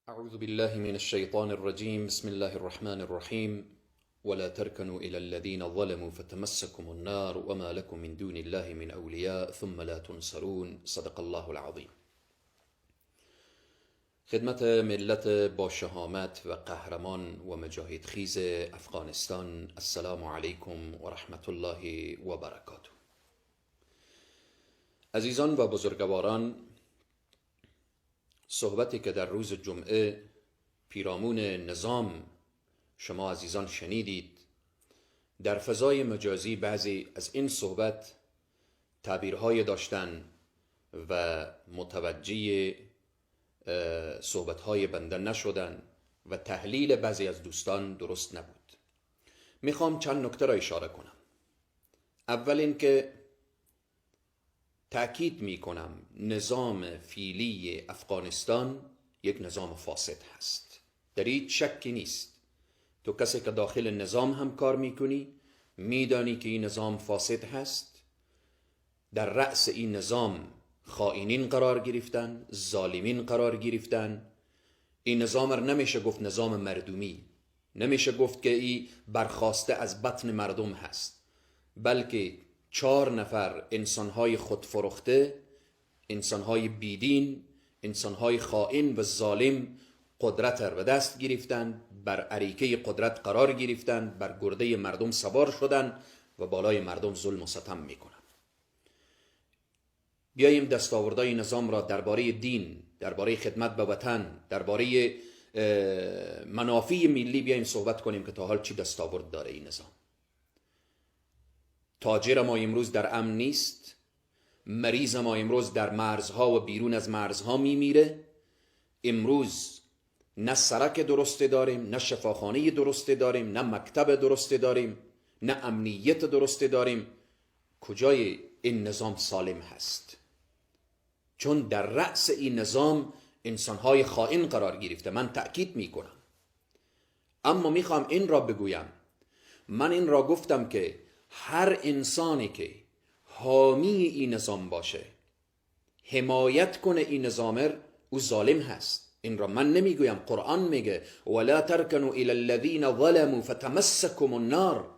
أعوذ بالله من الشيطان الرجيم. بسم الله الرحمن الرحيم. ولا تركنوا إلى الذين ظلموا فتمسكم النار وما لكم من دون الله من أولياء ثم لا تنصرون. صدق الله العظيم. خدمت ملت با شهامت و قهرمان و مجاهد خیز افغانستان، السلام علیکم و رحمت الله و برکاته. عزیزان و بزرگواران، صحبتی که در روز جمعه پیرامون نظام شما عزیزان شنیدید، در فضای مجازی بعضی از این صحبت تعبیرهای داشتن و متوجه صحبتهای بنده نشدن و تحلیل بعضی از دوستان درست نبود. میخوام چند نکته را اشاره کنم. اول اینکه تأکید میکنم نظام فعلی افغانستان یک نظام فاسد هست، در هیچ شکی نیست. تو کسی که داخل نظام هم کار میکنی میدانی که این نظام فاسد هست. در رأس این نظام خائنین قرار گرفتن، ظالمین قرار گرفتن. این نظام را نمیشه گفت نظام مردمی، نمیشه گفت که این برخواسته از بطن مردم هست، بلکه 4 نفر انسانهای خودفروخته، انسانهای بیدین، انسانهای خائن و ظالم قدرت را به دست گرفتن، بر اریکه قدرت قرار گرفتن، بر گرده مردم سوار شدن و بالای مردم ظلم و ستم میکنن. بیاییم دستاوردهای نظام را درباره دین، درباره خدمت به وطن، درباره منافع ملی بیاییم صحبت کنیم که تا حال چی دستاورد داره این نظام. تاجر ما امروز در امن نیست، مریض ما امروز در مرزها و بیرون از مرزها میمیره. امروز نه سرک درسته داریم، نه شفاخانه درسته داریم، نه مکتب درسته داریم، نه امنیت درسته داریم. کجای این نظام سالم هست؟ چون در رأس این نظام انسانهای خائن قرار گرفته. من تأکید میکنم، اما میخوام این را بگویم، من این را گفتم که هر انسانی که حامی این نظام باشه، حمایت کنه این نظام، او ظالم هست. این را من نمیگویم، قرآن میگه ولا ترکنوا الی الذین ظلموا فتمسکم النار.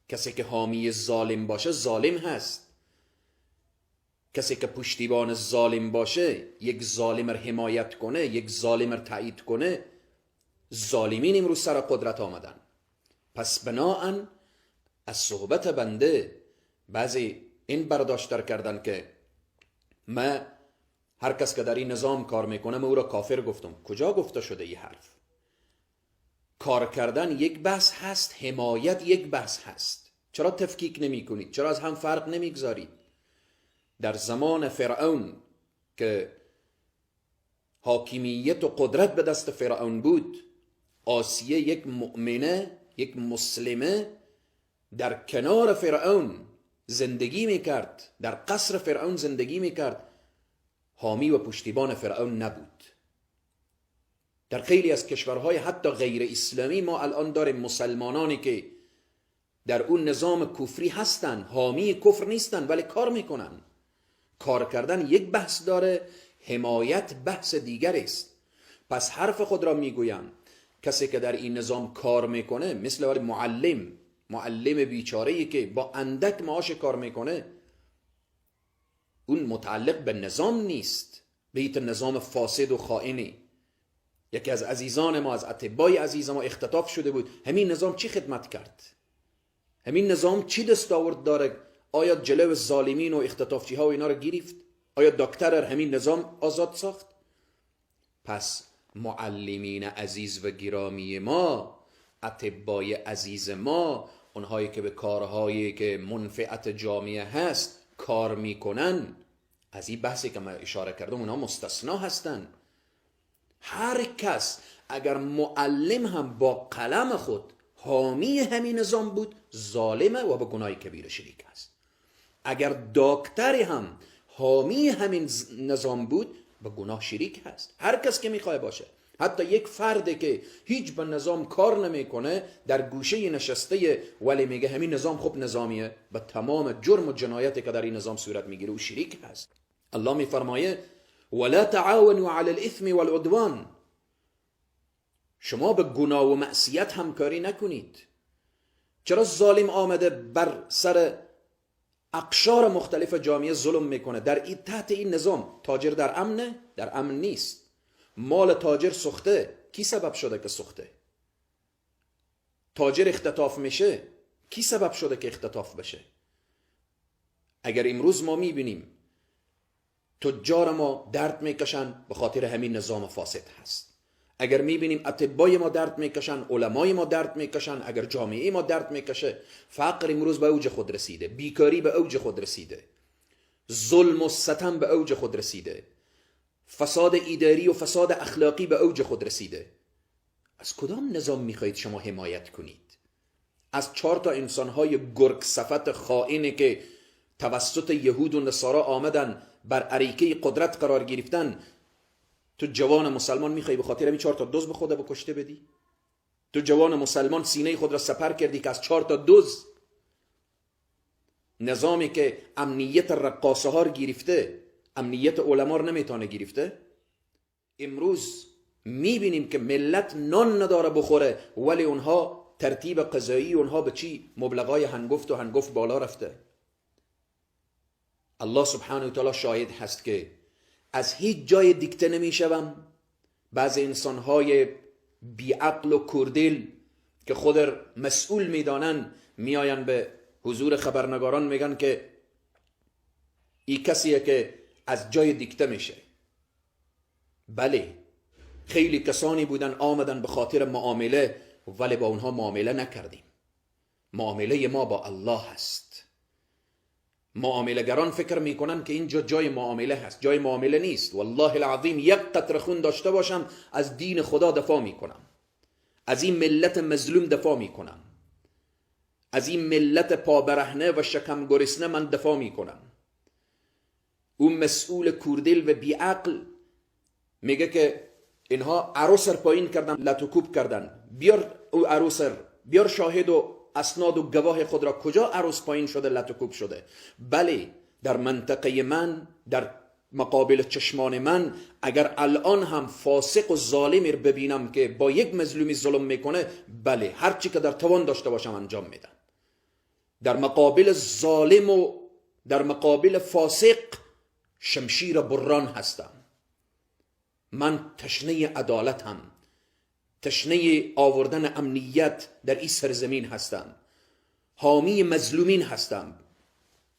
کسی که حامی ظالم باشه ظالم هست. کسی که پشتیبان ظالم باشه، یک ظالم را حمایت کنه، یک ظالم را تایید کنه، ظالمین امروز سر قدرت آمدن. پس بناهن از صحبت بنده بعضی این برداشت کردن که من هر کس که در این نظام کار میکنه من او را کافر گفتم. کجا گفته شده این حرف؟ کار کردن یک بحث هست، حمایت یک بحث هست. چرا تفکیک نمی کنید؟ چرا از هم فرق نمیگذارید؟ در زمان فرعون که حاکمیت و قدرت به دست فرعون بود، آسیه یک مؤمنه، یک مسلمه در کنار فرعون زندگی میکرد، در قصر فرعون زندگی میکرد، حامی و پشتیبان فرعون نبود. در خیلی از کشورهای حتی غیر اسلامی ما الان داریم مسلمانانی که در اون نظام کفری هستن، حامی کفر نیستن ولی کار میکنن. کار کردن یک بحث داره، حمایت بحث دیگر است. پس حرف خود را میگویم، کسی که در این نظام کار میکنه مثل معلم بیچاره‌ای که با اندک معاش کار میکنه، اون متعلق به نظام نیست، به این نظام فاسد و خائنی. یکی از عزیزان ما، از اطبای عزیز ما اختطاف شده بود. همین نظام چی خدمت کرد؟ همین نظام چی دستاورد داره؟ آیا جلو ظالمین و اختطافچی ها و اینا رو گرفت؟ آیا دکتر همین نظام آزاد ساخت؟ پس معلمین عزیز و گرامی ما، اطبای عزیز ما، اونهایی که به کارهایی که منفعت جامعه هست کار میکنن، از این بحثی که من اشاره کردم اونها مستثنا هستن. هر کس اگر معلم هم با قلم خود حامی همین نظام بود، ظالمه و به گناه کبیره شریک است. اگر دکتری هم حامی همین نظام بود، به گناه شریک هست. هر کس که میخواه باشه، حتی یک فردی که هیچ به نظام کار نمیکنه، در گوشه نشسته ولی میگه همین نظام خوب نظامیه، به تمام جرم و جنایتی که در این نظام صورت میگیره او شریک هست. الله میفرمایه ولا تعاونوا على الاثم والعدوان. شما به گناه و معصیت همکاری نکنید. چرا ظالم آمده بر سر اقشار مختلف جامعه ظلم میکنه؟ تحت این نظام تاجر در امنه؟ در امن نیست. مال تاجر سخته، کی سبب شده که سخته؟ تاجر اختطاف میشه، کی سبب شده که اختطاف بشه؟ اگر امروز ما میبینیم تجار ما درد میکشن، به خاطر همین نظام فاسد هست. اگر میبینیم اطبای ما درد میکشن، علمای ما درد میکشن، اگر جامعه ما درد میکشه، فقر امروز به اوج خود رسیده، بیکاری به اوج خود رسیده، ظلم و ستم به اوج خود رسیده، فساد اداری و فساد اخلاقی به اوج خود رسیده. از کدام نظام میخواهید شما حمایت کنید؟ از 4 تا انسانهای گرگ صفت خائنی که توسط یهود و نصارا آمدن بر اریکه قدرت قرار گرفتن، تو جوان مسلمان میخوای به خاطر همین 4 تا دزد به خود بکشته بدی؟ تو جوان مسلمان سینه خود را سپر کردی که از 4 تا دزد، نظامی که امنیت رقاصه ها گرفته، امنیت علما رو نمیتونه گرفته. امروز میبینیم که ملت نان نداره بخوره، ولی اونها ترتیب غذایی اونها به چی؟ مبلغای هنگفت و هنگفت بالا رفته. الله سبحانه و تعالی شاهد هست که از هیچ جای دیکته نمیشوم. بعض انسانهای بیعقل و کردل که خود مسئول میدانن میآین به حضور خبرنگاران میگن که این کسیه که از جای دیکته میشه. بله، خیلی کسانی بودن آمدن به خاطر معامله، ولی با اونها معامله نکردیم. معامله ما با الله هست. معاملهگران فکر میکنن که اینجا جای معامله هست. جای معامله نیست. والله العظیم یک قطره خون داشته باشم از دین خدا دفاع میکنم، از این ملت مظلوم دفاع میکنم، از این ملت پابرهنه و شکم گرسنه من دفاع میکنم. اون مسئول کوردل و بیعقل میگه که اینها عروسر پایین کردن، لطوکوب کردن. بیار او عروسر، بیار شاهد و اسناد و گواه خود را. کجا عروس پایین شده، لطوکوب شده؟ بله، در منطقه من، در مقابل چشمان من، اگر الان هم فاسق و ظالمی رو ببینم که با یک مظلومی ظلم میکنه، بله، هرچی که در توان داشته باشم انجام میدم. در مقابل ظالم و در مقابل فاسق شمشیر بران هستم. من تشنه عدالتم، تشنه آوردن امنیت در این سرزمین هستم، حامی مظلومین هستم.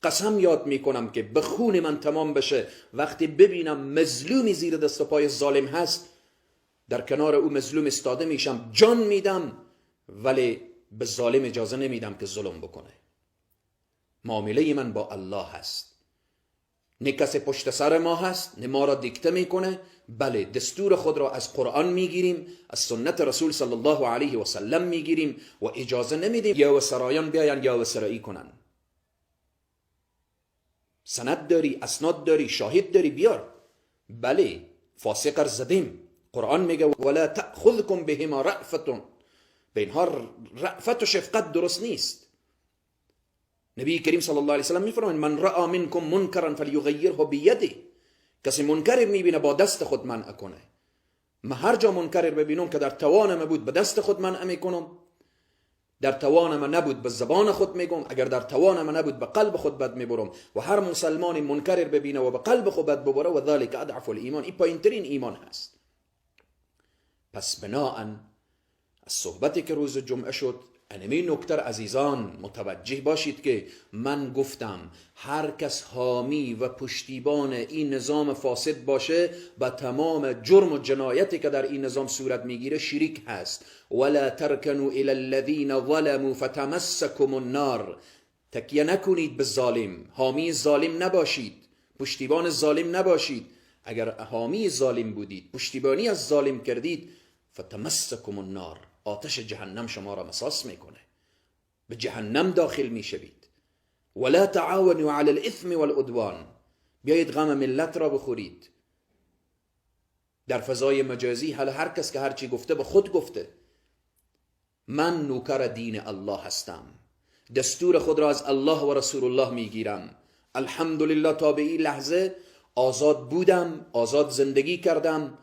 قسم یاد میکنم که به خون من تمام بشه وقتی ببینم مظلومی زیر دست و پای ظالم هست، در کنار او مظلوم استاده میشم، جان میدم، ولی به ظالم اجازه نمیدم که ظلم بکنه. معامله من با الله هست. نه کسی پشت سر ما هست، نه ما را دیکته میکنه. بله، دستور خود را از قرآن میگیریم، از سنت رسول صلی الله علیه و سلم میگیریم و اجازه نمیدیم یا سرایان بیاین یا سرایی کنن. سند داری، اسناد داری، شاهد داری، بیار. بله، فاسق زدیم. قرآن میگه ولا تأخذكم بهما رأفة. به اینها رأفت و شفقت درست نیست. نبی کریم صلی الله علیه و سلم میفرماید من رأى منکم منکرا فلیغیره بیده. کسی منکر میبینه با دست خود منع کنه. من هر جا منکر ببینم که در توانم بود به دست خود منع میکنم، در توانم نبود به زبان خود میگم، اگر در توانم نبود به قلب خود بد میبرم. و هر مسلمان منکر ببینه و به قلب خود بد ببره و ذالک اضعف الایمان، این پایینترین ایمان هست. پس بناءً از صحبتی که روز جمعه شد، انمی نکتر عزیزان متوجه باشید که من گفتم هر کس حامی و پشتیبان این نظام فاسد باشه با تمام جرم و جنایتی که در این نظام صورت میگیره شریک هست. ولا ترکنوا الی الذین ظلموا فتمسکم النار. تکیه نکنید به ظالم، حامی ظالم نباشید، پشتیبان ظالم نباشید. اگر حامی ظالم بودید، پشتیبانی از ظالم کردید، فتمسکم النار، آتش جهنم شما را مساس میکنه، به جهنم داخل میشوید. ولا تعاونوا علی الاثم والعدوان. بیایید غم ملت را بخورید. در فضای مجازی هر کس که هرچی گفته به خود گفته. من نوکر دین الله هستم، دستور خود را از الله و رسول الله میگیرم. الحمدلله تا به این لحظه آزاد بودم، آزاد زندگی کردم،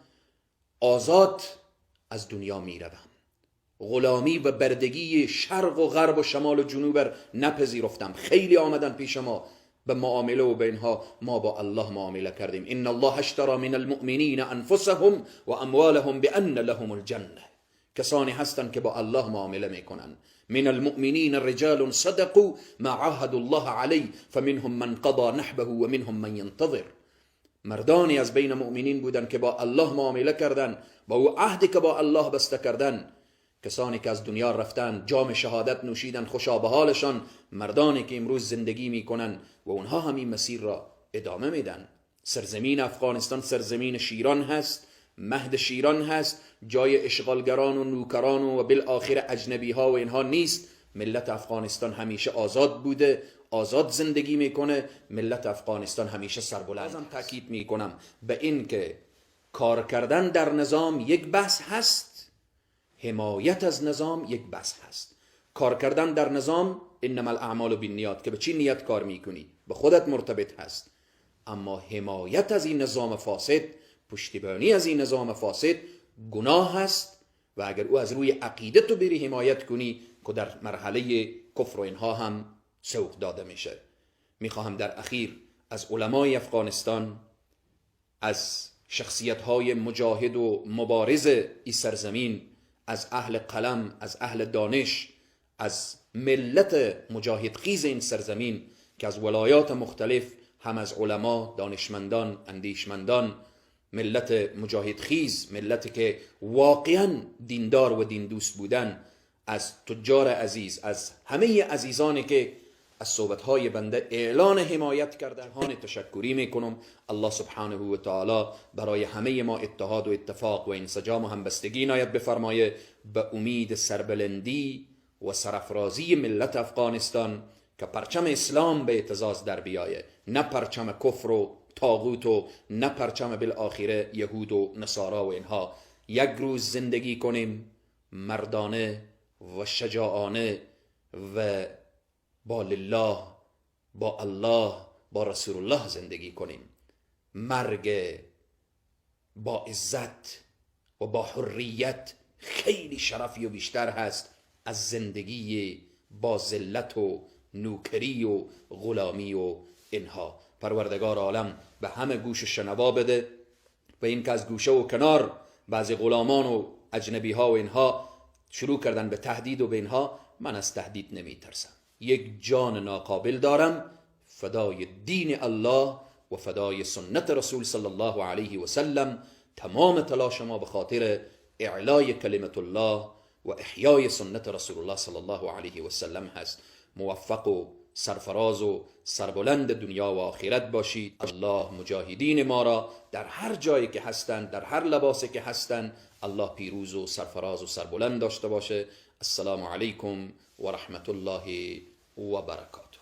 آزاد از دنیا میروم. غلامی و بردگی شرق و غرب و شمال و جنوب نپذیرفتم. خیلی آمدن پیش ما به معامله و به اینها، ما با الله معامله کردیم. ان الله اشتری من المؤمنین انفسهم و اموالهم بان لهم الجنه. کسانی هستند که با الله معامله میکنن. من المؤمنین رجال صدقوا ما عاهدوا الله علیه فمنهم من قضى نحبه و منهم من ينتظر. مردانی از بین مؤمنین بودن که با الله معامله کردن، با او عهدی که با الله بسته کردن. کسانی که از دنیا رفتن، جام شهادت نوشیدن، خوشا به حالشان. مردانی که امروز زندگی میکنن و اونها همین مسیر را ادامه میدن. سرزمین افغانستان سرزمین شیران هست، مهد شیران هست، جای اشغالگران و نوکران و بالاخره اجنبی ها و اینها نیست. ملت افغانستان همیشه آزاد بوده، آزاد زندگی میکنه. ملت افغانستان همیشه سربلند. بازم تاکید میکنم به این که کار کردن در نظام یک بحث هست، حمایت از نظام یک بحث هست. کار کردن در نظام انما الاعمال بالنیات، که به چی نیت کار میکنی به خودت مرتبط هست. اما حمایت از این نظام فاسد، پشتیبانی از این نظام فاسد گناه هست. و اگر او از روی عقیده تو بری حمایت کنی که در مرحله کفر و اینها هم سوق داده میشه. میخواهم در اخیر از علمای افغانستان، از شخصیت‌های مجاهد و مبارز این سرزمین، از اهل قلم، از اهل دانش، از ملت مجاهد خیز این سرزمین که از ولایات مختلف، هم از علما، دانشمندان، اندیشمندان، ملت مجاهد خیز، ملت که واقعا دیندار و دین دوست بودن، از تجار عزیز، از همه عزیزانی که از صحبتهای بنده اعلان حمایت کردن، هان تشکری میکنم. الله سبحانه و تعالی برای همه ما اتحاد و اتفاق و انسجام و همبستگی عنایت بفرمایه، به امید سربلندی و سرافرازی ملت افغانستان که پرچم اسلام به اعتزاز در بیایه، نه پرچم کفر و طاغوت و نه پرچم بالاخره یهود و نصارا و اینها. یک روز زندگی کنیم مردانه و شجاعانه و با لله، با الله، با رسول الله زندگی کنیم. مرگ با عزت و با حریت خیلی شرفی و بیشتر هست از زندگی با ذلت و نوکری و غلامی و اینها. پروردگار عالم به همه گوش شنوا بده و این که از گوشه و کنار بعضی غلامان و اجنبی ها و اینها شروع کردن به تهدید و به اینها، من از تهدید نمی ترسم. یک جان ناقابل دارم فدای دین الله و فدای سنت رسول صلی الله علیه و سلم. تمام تلاش ما به خاطر اعلای کلمت الله و احیای سنت رسول الله صلی الله علیه و سلم هست. موفق و سرفراز و سربلند دنیا و آخرت باشید. الله مجاهدین ما را در هر جایی که هستند، در هر لباسی که هستند، الله پیروز و سرفراز و سربلند داشته باشه. السلام علیکم و رحمت الله و برکاته.